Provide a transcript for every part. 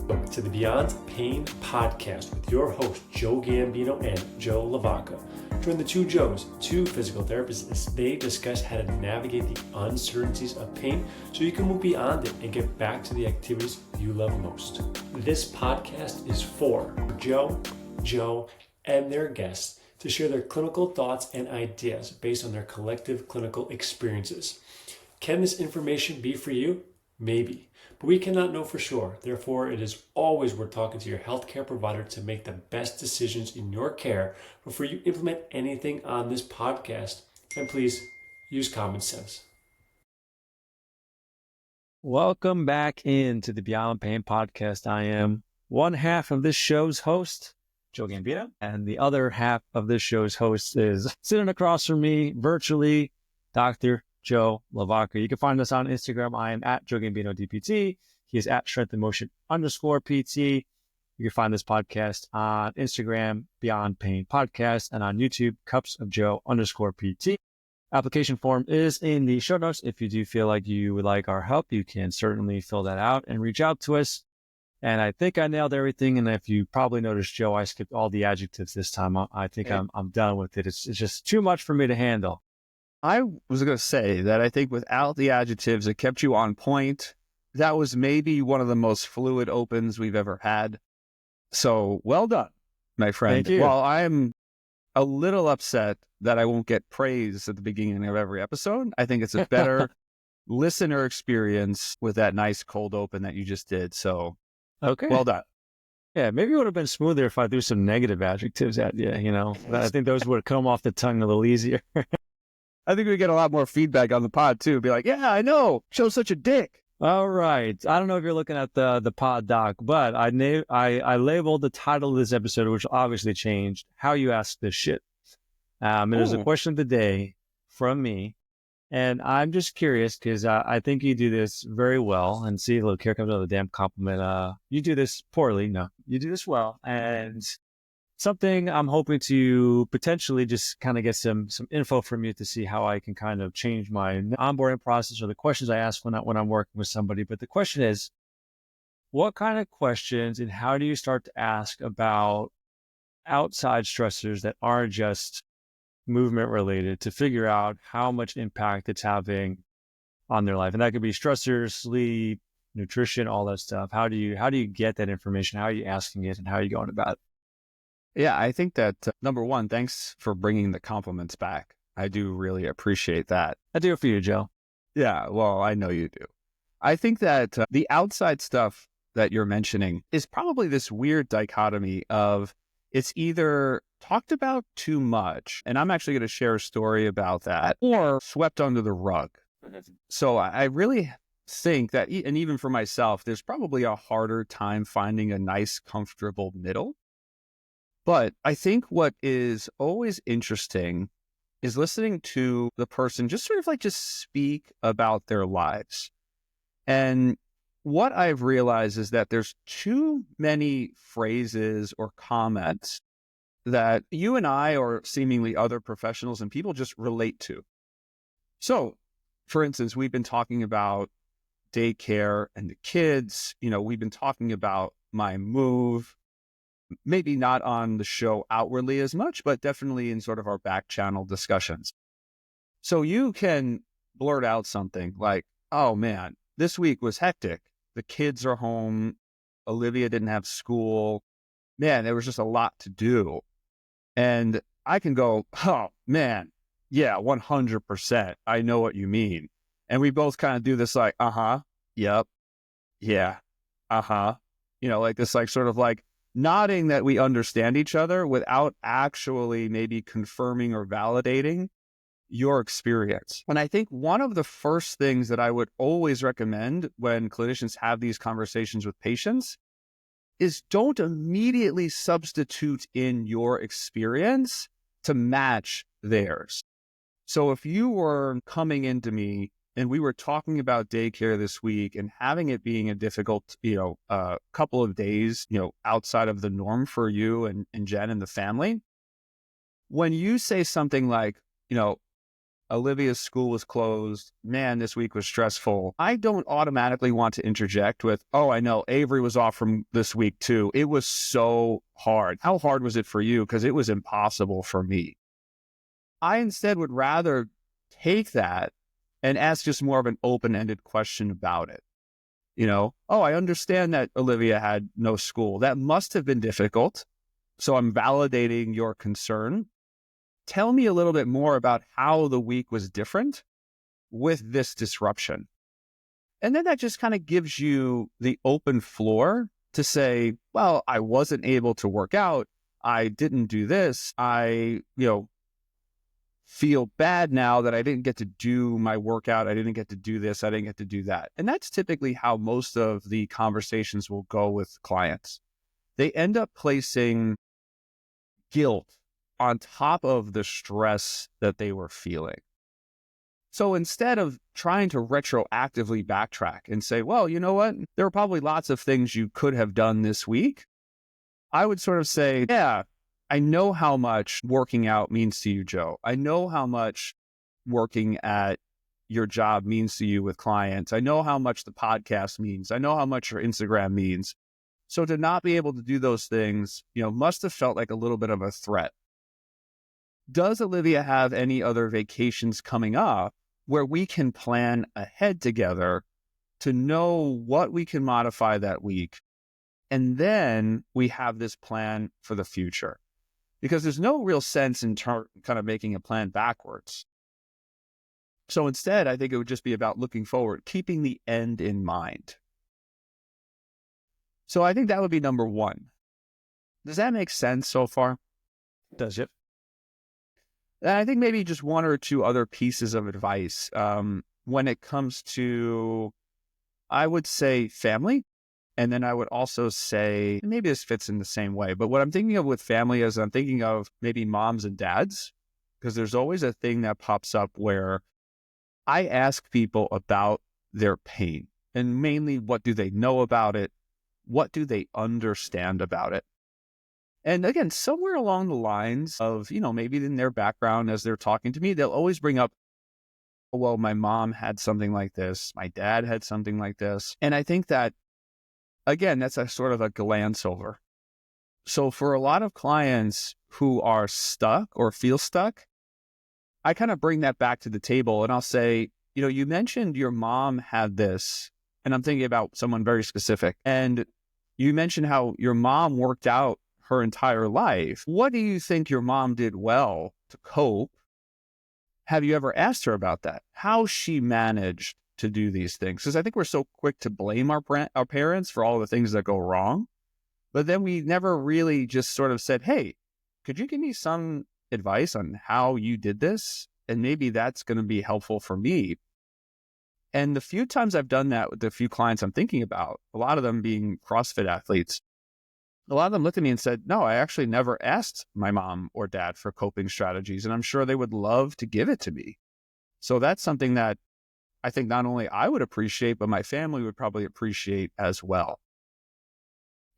Welcome to the Beyond Pain podcast with your hosts, Joe Gambino and Joe LaVacca. Join the two Joes, two physical therapists, as they discuss how to navigate the uncertainties of pain so you can move beyond it and get back to the activities you love most. This podcast is for Joe, and their guests to share their clinical thoughts and ideas based on their collective clinical experiences. Can this information be for you? Maybe, but we cannot know for sure. Therefore, it is always worth talking to your healthcare provider to make the best decisions in your care before you implement anything on this podcast. And please use common sense. Welcome back into the Beyond Pain podcast. I am one half of this show's host, Joe Gambino, and the other half of this show's host is sitting across from me virtually, Dr. Joe LaVacca. You can find us on Instagram. I am at Joe Gambino DPT. He is at Strength and Motion _PT. You can find this podcast on Instagram, Beyond Pain Podcast, and on YouTube, Cups of Joe _PT. Application form is in the show notes. If you do feel like you would like our help, you can certainly fill that out and reach out to us. And I think I nailed everything. And if you probably noticed, Joe, I skipped all the adjectives this time. I think I'm done with it. It's just too much for me to handle. I was going to say that I think without the adjectives, it kept you on point. That was maybe one of the most fluid opens we've ever had. So well done, my friend. Thank you. Well, I'm a little upset that I won't get praise at the beginning of every episode. I think it's a better listener experience with that nice cold open that you just did. So Okay. well done. Yeah, maybe it would have been smoother if I threw some negative adjectives at you, I think those would have come off the tongue a little easier. I think we get a lot more feedback on the pod too. Be like, yeah, I know. Joe's such a dick. All right. I don't know if you're looking at the pod doc, but I labeled the title of this episode, which obviously changed, How You Ask This Shit. And there's a question of the day from me. And I'm just curious because I think you do this very well. And see, look, here comes another damn compliment. You do this poorly. No, you do this well. And something I'm hoping to potentially just kind of get some info from you to see how I can kind of change my onboarding process or the questions I ask when I'm working with somebody. But the question is, what kind of questions and how do you start to ask about outside stressors that aren't just movement related to figure out how much impact it's having on their life? And that could be stressors, sleep, nutrition, all that stuff. How do you get that information? How are you asking it and how are you going about it? Yeah, I think that number one, thanks for bringing the compliments back. I do really appreciate that. I do it for you, Joe. Yeah, well, I know you do. I think that the outside stuff that you're mentioning is probably this weird dichotomy of it's either talked about too much, and I'm actually going to share a story about that, or swept under the rug. So I really think that, and even for myself, there's probably a harder time finding a nice, comfortable middle. But I think what is always interesting is listening to the person just sort of like just speak about their lives. And what I've realized is that there's too many phrases or comments that you and I or seemingly other professionals and people just relate to. So, for instance, we've been talking about daycare and the kids. We've been talking about my move. Maybe not on the show outwardly as much, but definitely in sort of our back channel discussions. So you can blurt out something like, oh man, this week was hectic. The kids are home. Olivia didn't have school. Man, there was just a lot to do. And I can go, oh man, yeah, 100%. I know what you mean. And we both kind of do this like, yep, yeah, like this like sort of like, nodding that we understand each other without actually maybe confirming or validating your experience. And I think one of the first things that I would always recommend when clinicians have these conversations with patients is don't immediately substitute in your experience to match theirs. So if you were coming into me and we were talking about daycare this week and having it being a difficult, couple of days, outside of the norm for you and Jen and the family, when you say something like, Olivia's school was closed. Man, this week was stressful. I don't automatically want to interject with, oh, I know Avery was off from this week too. It was so hard. How hard was it for you? Because it was impossible for me. I instead would rather take that and ask just more of an open-ended question about it. Oh, I understand that Olivia had no school. That must have been difficult. So I'm validating your concern. Tell me a little bit more about how the week was different with this disruption. And then that just kind of gives you the open floor to say, well, I wasn't able to work out. I didn't do this. I, feel bad now that I didn't get to do my workout. I didn't get to do this. I didn't get to do that. And that's typically how most of the conversations will go with clients. They end up placing guilt on top of the stress that they were feeling. So instead of trying to retroactively backtrack and say, well, you know what? There are probably lots of things you could have done this week. I would sort of say, yeah, I know how much working out means to you, Joe. I know how much working at your job means to you with clients. I know how much the podcast means. I know how much your Instagram means. So to not be able to do those things, must have felt like a little bit of a threat. Does Olivia have any other vacations coming up where we can plan ahead together to know what we can modify that week? And then we have this plan for the future. Because there's no real sense in kind of making a plan backwards. So instead, I think it would just be about looking forward, keeping the end in mind. So I think that would be number one. Does that make sense so far? Does it? And I think maybe just one or two other pieces of advice when it comes to, I would say, family. And then I would also say, maybe this fits in the same way, but what I'm thinking of with family is I'm thinking of maybe moms and dads, because there's always a thing that pops up where I ask people about their pain, and mainly what do they know about it? What do they understand about it? And again, somewhere along the lines of, maybe in their background as they're talking to me, they'll always bring up, well, my mom had something like this. My dad had something like this. And I think that, again, that's a sort of a glance over. So for a lot of clients who are stuck or feel stuck, I kind of bring that back to the table and I'll say, you mentioned your mom had this, and I'm thinking about someone very specific. And you mentioned how your mom worked out her entire life. What do you think your mom did well to cope? Have you ever asked her about that? How she managed to do these things? Because I think we're so quick to blame our parents for all the things that go wrong. But then we never really just sort of said, hey, could you give me some advice on how you did this? And maybe that's going to be helpful for me. And the few times I've done that with the few clients I'm thinking about, a lot of them being CrossFit athletes, a lot of them looked at me and said, no, I actually never asked my mom or dad for coping strategies. And I'm sure they would love to give it to me. So that's something that I think not only I would appreciate, but my family would probably appreciate as well.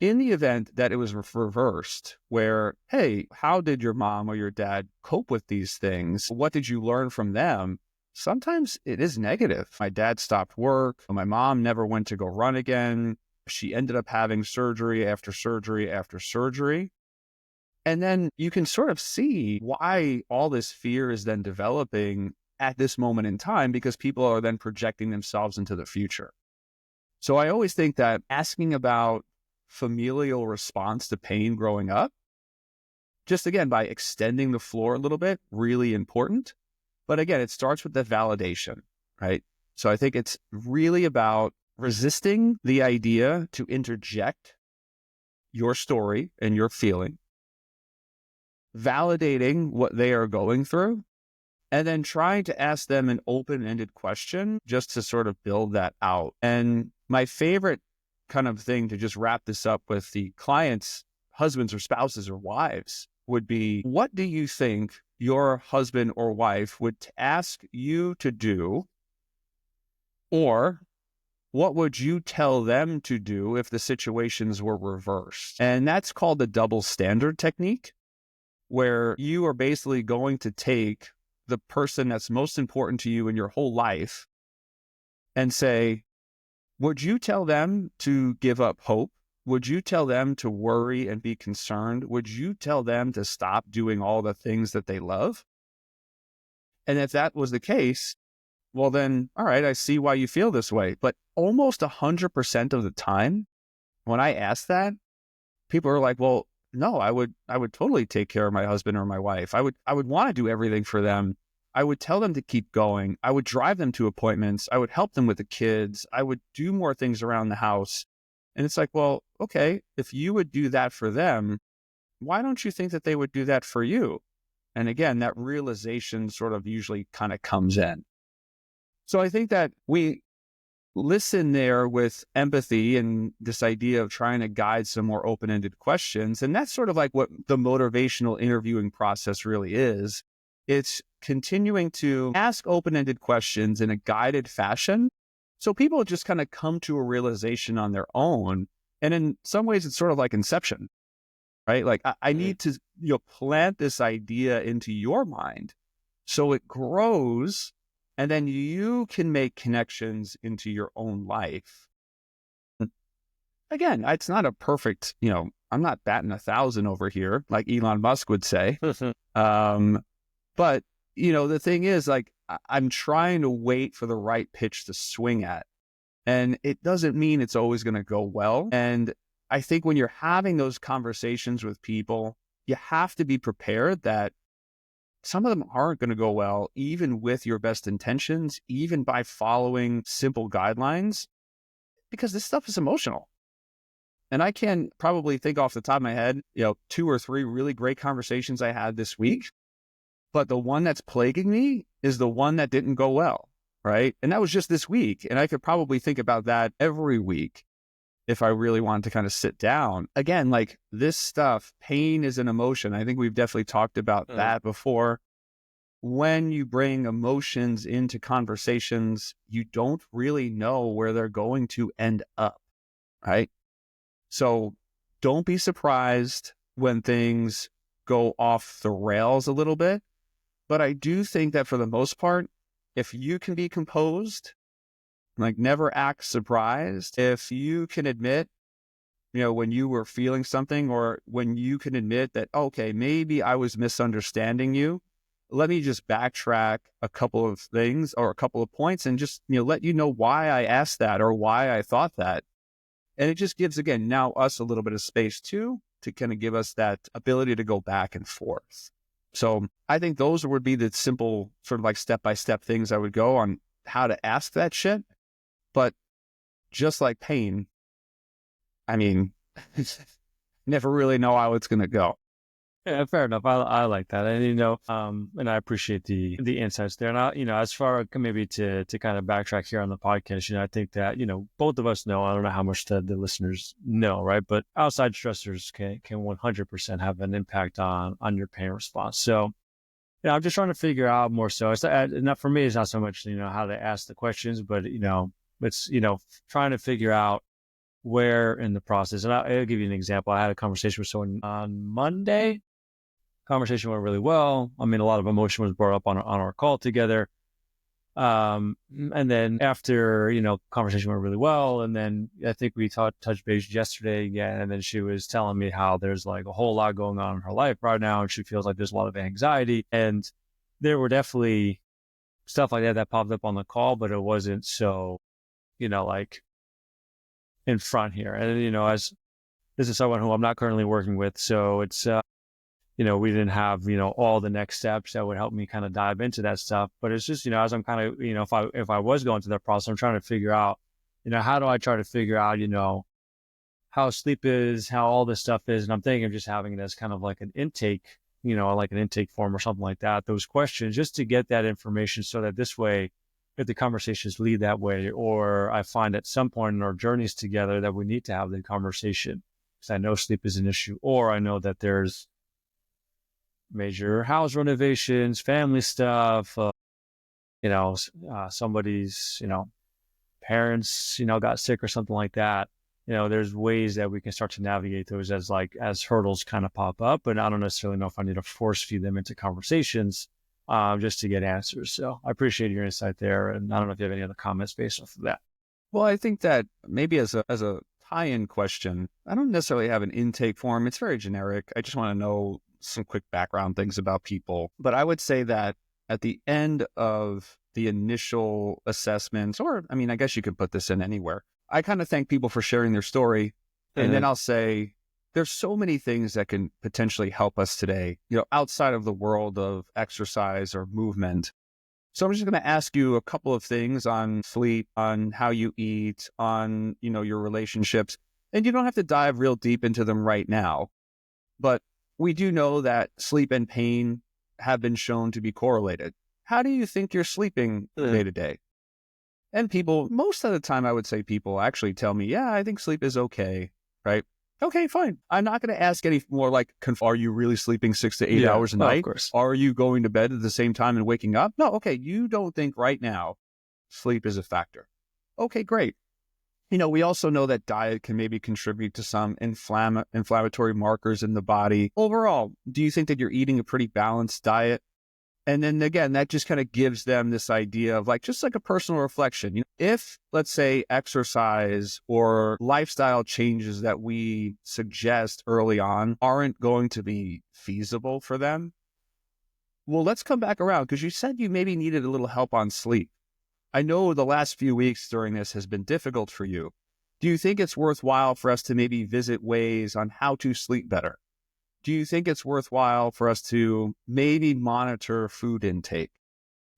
In the event that it was reversed, where, hey, how did your mom or your dad cope with these things? What did you learn from them? Sometimes it is negative. My dad stopped work. My mom never went to go run again. She ended up having surgery after surgery after surgery. And then you can sort of see why all this fear is then developing at this moment in time, because people are then projecting themselves into the future. So I always think that asking about familial response to pain growing up, just again, by extending the floor a little bit, really important. But again, it starts with the validation, right? So I think it's really about resisting the idea to interject your story and your feeling, validating what they are going through, and then trying to ask them an open-ended question just to sort of build that out. And my favorite kind of thing to just wrap this up with the clients, husbands or spouses or wives, would be, what do you think your husband or wife would ask you to do? Or what would you tell them to do if the situations were reversed? And that's called the double standard technique, where you are basically going to take the person that's most important to you in your whole life and say, would you tell them to give up hope? Would you tell them to worry and be concerned? Would you tell them to stop doing all the things that they love? And if that was the case, well then, all right, I see why you feel this way. But almost 100% of the time, when I ask that, people are like, well, no, I would totally take care of my husband or my wife. I would want to do everything for them. I would tell them to keep going. I would drive them to appointments. I would help them with the kids. I would do more things around the house. And it's like, well, okay, if you would do that for them, why don't you think that they would do that for you? And again, that realization sort of usually kind of comes in. So I think that we listen there with empathy and this idea of trying to guide some more open-ended questions. And that's sort of like what the motivational interviewing process really is. It's continuing to ask open-ended questions in a guided fashion. So people just kind of come to a realization on their own. And in some ways, it's sort of like inception, right? Like I need to plant this idea into your mind so it grows. And then you can make connections into your own life. Again, it's not a perfect, I'm not batting 1,000 over here, like Elon Musk would say. But, the thing is, like, I'm trying to wait for the right pitch to swing at. And it doesn't mean it's always going to go well. And I think when you're having those conversations with people, you have to be prepared that some of them aren't going to go well, even with your best intentions, even by following simple guidelines, because this stuff is emotional. And I can probably think off the top of my head, 2 or 3 really great conversations I had this week. But the one that's plaguing me is the one that didn't go well, right? And that was just this week. And I could probably think about that every week if I really wanted to kind of sit down. Again, like this stuff, pain is an emotion. I think we've definitely talked about that before. When you bring emotions into conversations, you don't really know where they're going to end up, right? So don't be surprised when things go off the rails a little bit. But I do think that for the most part, if you can be composed, like never act surprised, if you can admit, when you were feeling something, or when you can admit that, okay, maybe I was misunderstanding you, let me just backtrack a couple of things or a couple of points and just, let you know why I asked that or why I thought that. And it just gives, again, now us a little bit of space too, to kind of give us that ability to go back and forth. So I think those would be the simple sort of like step-by-step things I would go on how to ask that shit. But just like pain, I mean, never really know how it's going to go. Yeah, fair enough. I like that. And, and I appreciate the insights there. And as far as maybe to kind of backtrack here on the podcast, I think that, both of us know, I don't know how much the listeners know, right? But outside stressors can 100% have an impact on your pain response. So, I'm just trying to figure out more so. It's not for me, it's not so much, how to ask the questions, but, it's, trying to figure out where in the process. And I'll give you an example. I had a conversation with someone on Monday. Conversation went really well. I mean, a lot of emotion was brought up on our call together. And then after, conversation went really well. And then I think we touched base yesterday again. And then she was telling me how there's like a whole lot going on in her life right now. And she feels like there's a lot of anxiety. And there were definitely stuff like that popped up on the call, but it wasn't so, like in front here. And, as this is someone who I'm not currently working with. So it's, we didn't have, all the next steps that would help me kind of dive into that stuff. But it's just, as I'm kind of, if I was going through that process, I'm trying to figure out, how do I try to figure out, how sleep is, how all this stuff is. And I'm thinking of just having it as kind of like an intake, like an intake form or something like that, those questions, just to get that information so that this way, if the conversations lead that way, or I find at some point in our journeys together that we need to have the conversation because I know sleep is an issue, or I know that there's major house renovations, family stuff, somebody's, parents, got sick or something like that. There's ways that we can start to navigate those as hurdles kind of pop up. But I don't necessarily know if I need to force feed them into conversations just to get answers. So I appreciate your insight there. And I don't know if you have any other comments based off of that. Well, I think that maybe as a tie-in question, I don't necessarily have an intake form. It's very generic. I just want to know some quick background things about people. But I would say that at the end of the initial assessments, or I mean, I guess you could put this in anywhere, I kind of thank people for sharing their story. And then I'll say, there's so many things that can potentially help us today, outside of the world of exercise or movement. So I'm just going to ask you a couple of things on sleep, on how you eat, on, your relationships. And you don't have to dive real deep into them right now. But we do know that sleep and pain have been shown to be correlated. How do you think you're sleeping day to day? And people, most of the time, I would say people actually tell me, yeah, I think sleep is okay, right? Okay, fine. I'm not going to ask any more like, are you really sleeping 6 to 8 hours a night? Of course. Are you going to bed at the same time and waking up? No, okay, you don't think right now sleep is a factor. Okay, great. We also know that diet can maybe contribute to some inflammatory markers in the body. Overall, do you think that you're eating a pretty balanced diet? And then again, that just kind of gives them this idea of just like a personal reflection. If, let's say, exercise or lifestyle changes that we suggest early on aren't going to be feasible for them, well, let's come back around because you said you maybe needed a little help on sleep. I know the last few weeks during this has been difficult for you. Do you think it's worthwhile for us to maybe visit ways on how to sleep better? Do you think it's worthwhile for us to maybe monitor food intake?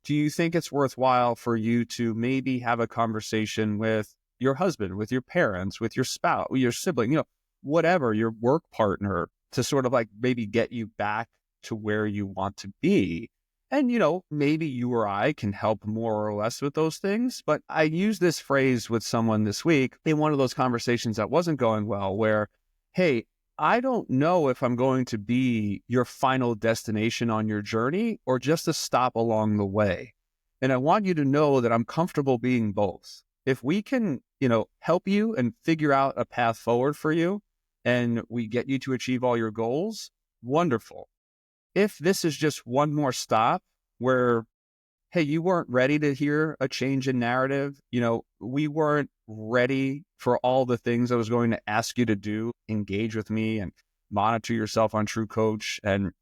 Do you think it's worthwhile for you to maybe have a conversation with your husband, with your parents, with your spouse, with your sibling, whatever, your work partner, to sort of maybe get you back to where you want to be? And, maybe you or I can help more or less with those things. But I used this phrase with someone this week in one of those conversations that wasn't going well, where, hey, I don't know if I'm going to be your final destination on your journey or just a stop along the way. And I want you to know that I'm comfortable being both. If we can, help you and figure out a path forward for you and we get you to achieve all your goals, wonderful. If this is just one more stop where, hey, you weren't ready to hear a change in narrative, we weren't ready for all the things I was going to ask you to do, engage with me and monitor yourself on True Coach and,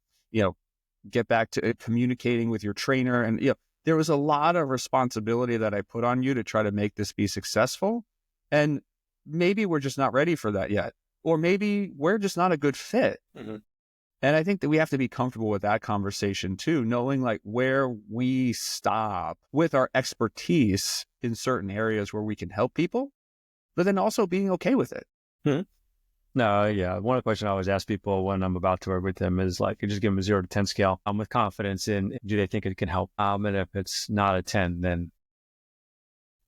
get back to communicating with your trainer. And, there was a lot of responsibility that I put on you to try to make this be successful. And maybe we're just not ready for that yet. Or maybe we're just not a good fit. Mm-hmm. And I think that we have to be comfortable with that conversation too, knowing where we stop with our expertise in certain areas where we can help people, but then also being okay with it. Mm-hmm. No, yeah. One of the questions I always ask people when I'm about to work with them is you just give them a 0 to 10 scale. I'm with confidence in, do they think it can help? And if it's not a 10, then,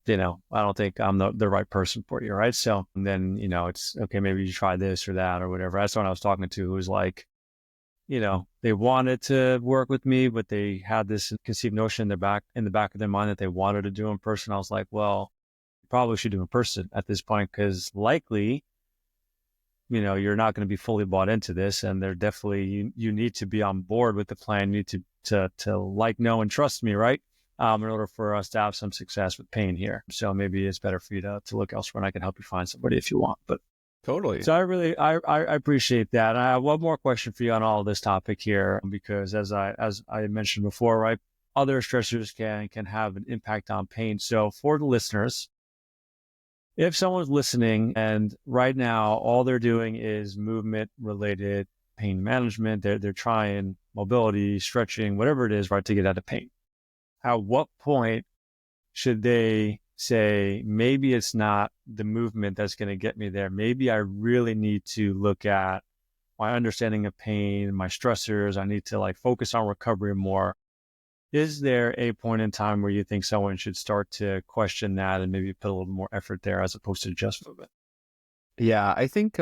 I don't think I'm the right person for you, right? So then, it's okay, maybe you try this or that or whatever. That's someone I was talking to who was they wanted to work with me, but they had this conceived notion in the back of their mind that they wanted to do in person. I was like, well, you probably should do in person at this point, because likely, you're not going to be fully bought into this. And they're definitely, you need to be on board with the plan. You need to know, and trust me, right? In order for us to have some success with pain here. So maybe it's better for you to look elsewhere, and I can help you find somebody if you want. But totally. So I appreciate that. And I have one more question for you on all of this topic here, because as I mentioned before, right, other stressors can have an impact on pain. So for the listeners, if someone's listening and right now all they're doing is movement related pain management, they're trying mobility, stretching, whatever it is, right, to get out of pain. At what point should they say, maybe it's not the movement that's going to get me there? Maybe I really need to look at my understanding of pain, my stressors. I need to focus on recovery more. Is there a point in time where you think someone should start to question that and maybe put a little more effort there as opposed to just movement? Yeah, I think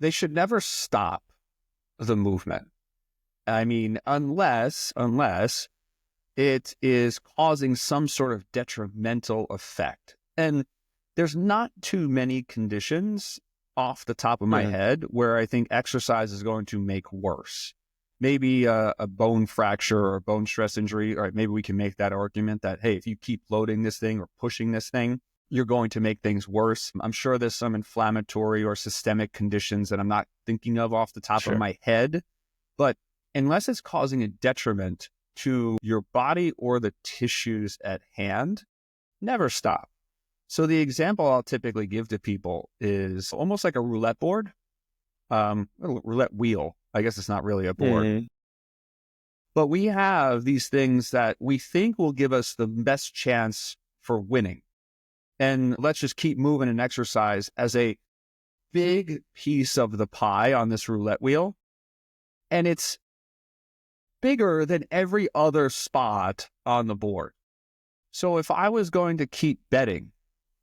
they should never stop the movement. I mean, unless it is causing some sort of detrimental effect. And there's not too many conditions off the top of my head where I think exercise is going to make worse. maybe a bone fracture or a bone stress injury, or maybe we can make that argument that, hey, if you keep loading this thing or pushing this thing, you're going to make things worse. I'm sure there's some inflammatory or systemic conditions that I'm not thinking of off the top of my head, but unless it's causing a detriment to your body or the tissues at hand, never stop. So the example I'll typically give to people is almost like a roulette board, a roulette wheel. I guess it's not really a board, but we have these things that we think will give us the best chance for winning. And let's just keep moving and exercise as a big piece of the pie on this roulette wheel. And it's bigger than every other spot on the board. So if I was going to keep betting,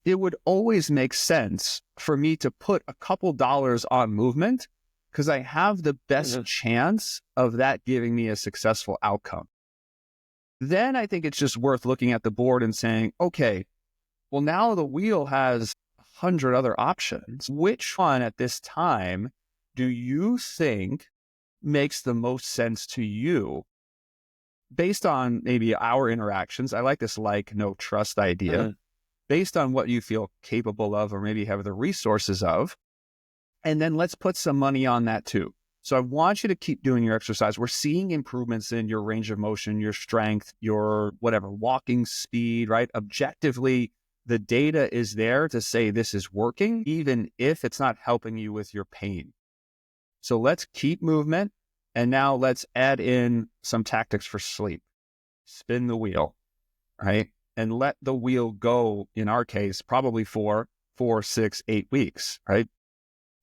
it would always make sense for me to put a couple dollars on movement because I have the best chance of that giving me a successful outcome. Then I think it's just worth looking at the board and saying, okay, well, now the wheel has 100 other options. Which one at this time do you think makes the most sense to you based on maybe our interactions? I like this no trust idea. Based on what you feel capable of or maybe have the resources of. And then let's put some money on that too. So I want you to keep doing your exercise. We're seeing improvements in your range of motion, your strength, your whatever, walking speed, right? Objectively, the data is there to say this is working, even if it's not helping you with your pain. So let's keep movement. And now let's add in some tactics for sleep. Spin the wheel, right? And let the wheel go, in our case, probably for 4, 6, 8 weeks, right?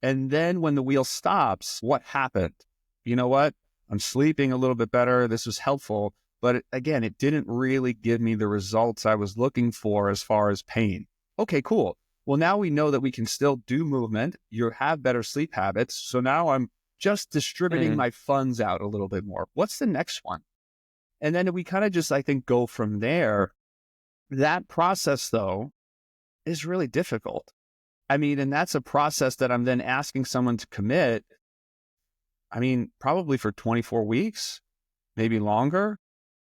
And then when the wheel stops, what happened? You know what? I'm sleeping a little bit better. This was helpful. But again, it didn't really give me the results I was looking for as far as pain. Okay, cool. Well, now we know that we can still do movement. You have better sleep habits. So now I'm just distributing my funds out a little bit more. What's the next one? And then we kind of just, I think, go from there. That process, though, is really difficult. I mean, and that's a process that I'm then asking someone to commit, I mean, probably for 24 weeks, maybe longer.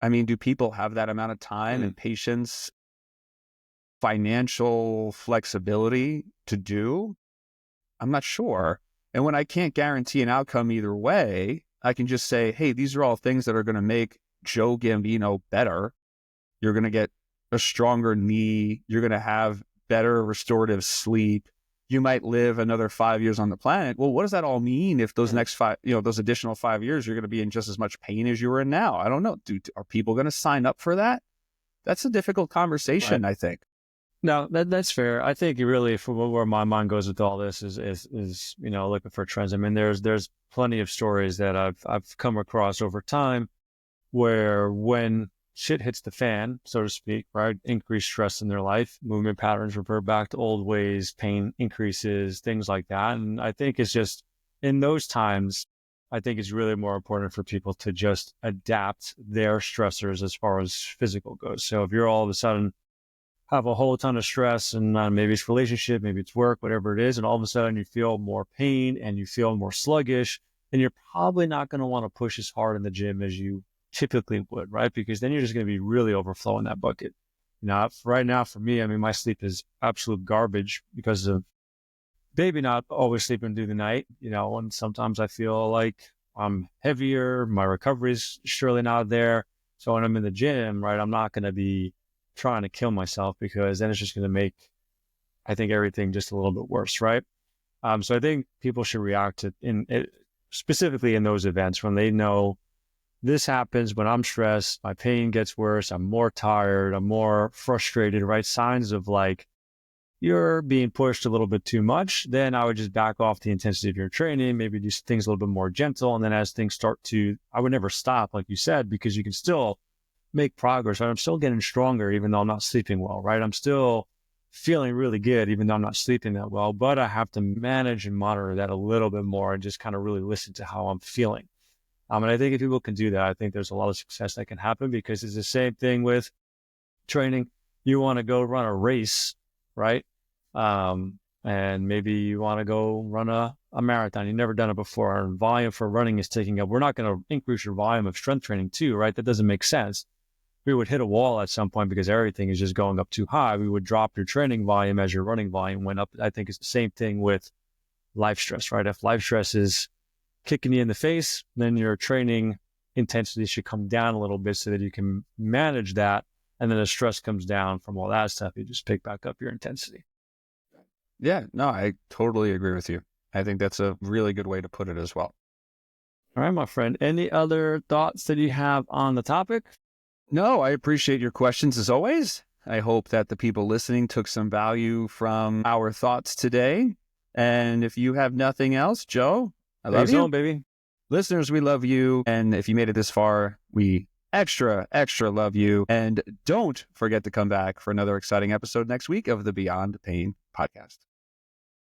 I mean, do people have that amount of time and patience, financial flexibility to do? I'm not sure. And when I can't guarantee an outcome either way, I can just say, hey, these are all things that are going to make Joe Gambino better. You're going to get a stronger knee. You're going to have better restorative sleep. You might live another 5 years on the planet. Well, what does that all mean if those next those additional 5 years, you're going to be in just as much pain as you are in now? I don't know. Are people going to sign up for that? That's a difficult conversation, I think. No, that's fair. I think really for where my mind goes with all this is looking for trends. I mean, there's plenty of stories that I've come across over time where when shit hits the fan, so to speak, right? Increased stress in their life, movement patterns revert back to old ways, pain increases, things like that. And I think it's just in those times, I think it's really more important for people to just adapt their stressors as far as physical goes. So if you're all of a sudden have a whole ton of stress and maybe it's relationship, maybe it's work, whatever it is, and all of a sudden you feel more pain and you feel more sluggish, then you're probably not going to want to push as hard in the gym as you typically would, right? Because then you're just going to be really overflowing that bucket. Now, right now for me, I mean, my sleep is absolute garbage because of maybe not always sleeping through the night, and sometimes I feel like I'm heavier. My recovery is surely not there. So when I'm in the gym, right, I'm not going to be trying to kill myself because then it's just going to make, I think, everything just a little bit worse, right? So I think people should react to specifically in those events when they know this happens when I'm stressed, my pain gets worse, I'm more tired, I'm more frustrated, right? Signs of like you're being pushed a little bit too much, then I would just back off the intensity of your training, maybe do things a little bit more gentle. And then as things start I would never stop, like you said, because you can still make progress, right? I'm still getting stronger, even though I'm not sleeping well, right? I'm still feeling really good, even though I'm not sleeping that well, but I have to manage and monitor that a little bit more and just kind of really listen to how I'm feeling. And I think if people can do that, I think there's a lot of success that can happen because it's the same thing with training. You want to go run a race, right? And and maybe you want to go run a marathon. You've never done it before, and volume for running is taking up. We're not going to increase your volume of strength training too, right? That doesn't make sense. We would hit a wall at some point because everything is just going up too high. We would drop your training volume as your running volume went up. I think it's the same thing with life stress, right? If life stress is kicking you in the face, then your training intensity should come down a little bit so that you can manage that. And then as stress comes down from all that stuff, you just pick back up your intensity. Yeah, no, I totally agree with you. I think that's a really good way to put it as well. All right, my friend. Any other thoughts that you have on the topic? No, I appreciate your questions as always. I hope that the people listening took some value from our thoughts today. And if you have nothing else, Joe, I love you. Baby. Listeners, we love you. And if you made it this far, we extra love you. And don't forget to come back for another exciting episode next week of the Beyond Pain podcast.